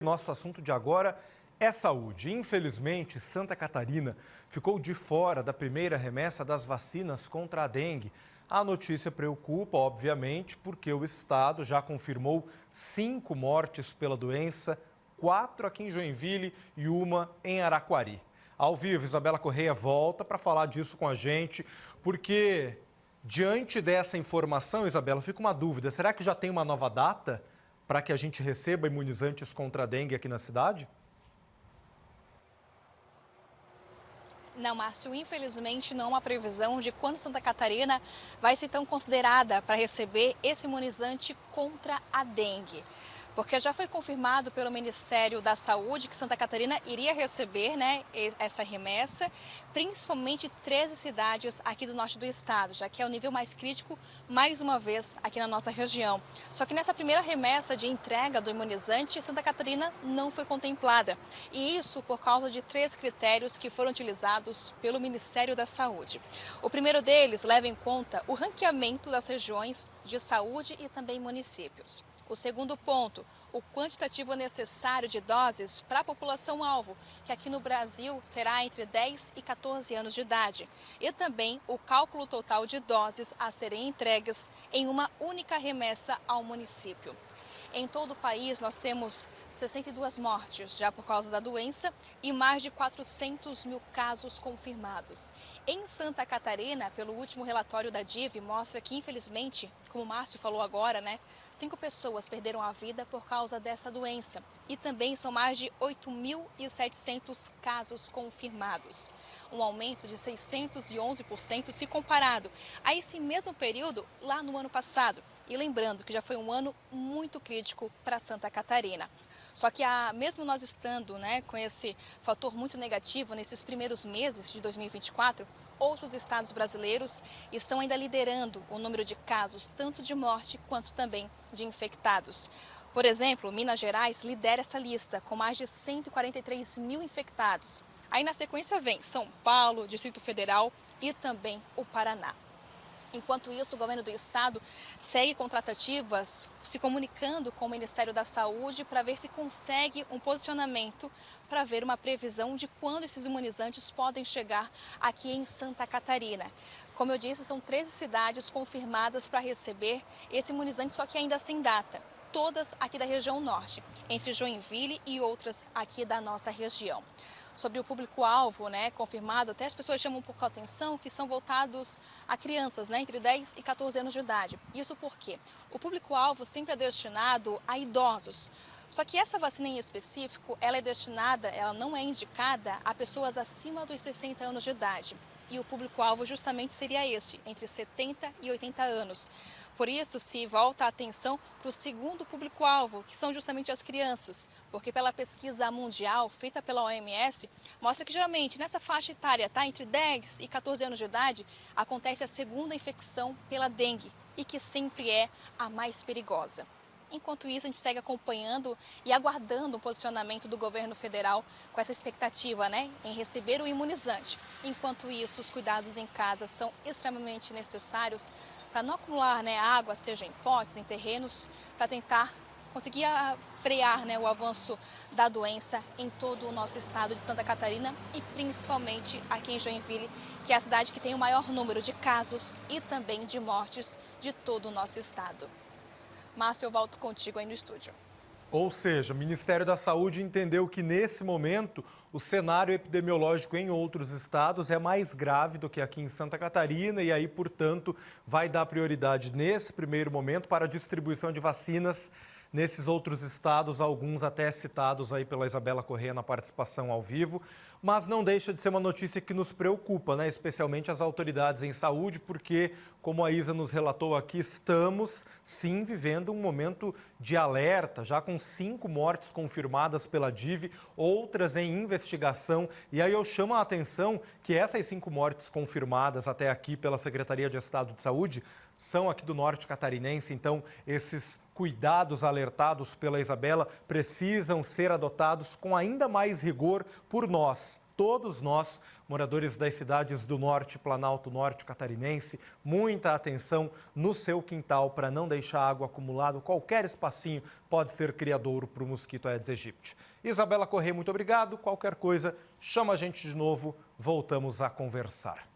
Nosso assunto de agora é saúde. Infelizmente, Santa Catarina ficou de fora da primeira remessa das vacinas contra a dengue. A notícia preocupa, obviamente, porque o estado já confirmou 5 mortes pela doença, 4 aqui em Joinville e uma em Araquari. Ao vivo, Isabela Correia volta para falar disso com a gente, porque diante dessa informação, Isabela, fica uma dúvida: será que já tem uma nova data para que a gente receba imunizantes contra a dengue aqui na cidade? Não, Márcio, infelizmente não há uma previsão de quando Santa Catarina vai ser tão considerada para receber esse imunizante contra a dengue. Porque já foi confirmado pelo Ministério da Saúde que Santa Catarina iria receber, essa remessa, principalmente 13 cidades aqui do norte do estado, já que é o nível mais crítico, mais uma vez, aqui na nossa região. Só que nessa primeira remessa de entrega do imunizante, Santa Catarina não foi contemplada. E isso por causa de 3 critérios que foram utilizados pelo Ministério da Saúde. O primeiro deles leva em conta o ranqueamento das regiões de saúde e também municípios. O segundo ponto, o quantitativo necessário de doses para a população-alvo, que aqui no Brasil será entre 10 e 14 anos de idade. E também o cálculo total de doses a serem entregues em uma única remessa ao município. Em todo o país, nós temos 62 mortes já por causa da doença e mais de 400 mil casos confirmados. Em Santa Catarina, pelo último relatório da DIV, mostra que, infelizmente, como o Márcio falou agora, 5 pessoas perderam a vida por causa dessa doença. E também são mais de 8.700 casos confirmados. Um aumento de 611% se comparado a esse mesmo período lá no ano passado. E lembrando que já foi um ano muito crítico para Santa Catarina. Só que mesmo nós estando com esse fator muito negativo nesses primeiros meses de 2024, outros estados brasileiros estão ainda liderando o número de casos, tanto de morte quanto também de infectados. Por exemplo, Minas Gerais lidera essa lista com mais de 143 mil infectados. Aí na sequência vem São Paulo, Distrito Federal e também o Paraná. Enquanto isso, o governo do estado segue com tratativas, se comunicando com o Ministério da Saúde para ver se consegue um posicionamento para ver uma previsão de quando esses imunizantes podem chegar aqui em Santa Catarina. Como eu disse, são 13 cidades confirmadas para receber esse imunizante, só que ainda sem data. Todas aqui da região norte, entre Joinville e outras aqui da nossa região. Sobre o público-alvo, confirmado, até as pessoas chamam um pouco a atenção que são voltados a crianças, entre 10 e 14 anos de idade. Isso porque o público-alvo sempre é destinado a idosos. Só que essa vacina em específico, ela não é indicada a pessoas acima dos 60 anos de idade. E o público-alvo justamente seria esse, entre 70 e 80 anos. Por isso, se volta a atenção para o segundo público-alvo, que são justamente as crianças, porque pela pesquisa mundial feita pela OMS, mostra que geralmente nessa faixa etária, entre 10 e 14 anos de idade, acontece a segunda infecção pela dengue, e que sempre é a mais perigosa. Enquanto isso, a gente segue acompanhando e aguardando o posicionamento do governo federal com essa expectativa, em receber o imunizante. Enquanto isso, os cuidados em casa são extremamente necessários para não acumular água, seja em potes, em terrenos, para tentar conseguir frear o avanço da doença em todo o nosso estado de Santa Catarina e principalmente aqui em Joinville, que é a cidade que tem o maior número de casos e também de mortes de todo o nosso estado. Márcio, eu volto contigo aí no estúdio. Ou seja, o Ministério da Saúde entendeu que, nesse momento, o cenário epidemiológico em outros estados é mais grave do que aqui em Santa Catarina e aí, portanto, vai dar prioridade nesse primeiro momento para a distribuição de vacinas nesses outros estados, alguns até citados aí pela Isabela Correia na participação ao vivo. Mas não deixa de ser uma notícia que nos preocupa, especialmente as autoridades em saúde, porque, como a Isa nos relatou aqui, estamos sim vivendo um momento de alerta, já com 5 mortes confirmadas pela DIV, outras em investigação. E aí eu chamo a atenção que essas 5 mortes confirmadas até aqui pela Secretaria de Estado de Saúde são aqui do norte catarinense, então esses cuidados alertados pela Isabela precisam ser adotados com ainda mais rigor por nós, todos nós, moradores das cidades do Norte, Planalto Norte catarinense, muita atenção no seu quintal para não deixar água acumulada. Qualquer espacinho pode ser criadouro para o mosquito Aedes aegypti. Isabela Corrêa, muito obrigado. Qualquer coisa, chama a gente de novo, voltamos a conversar.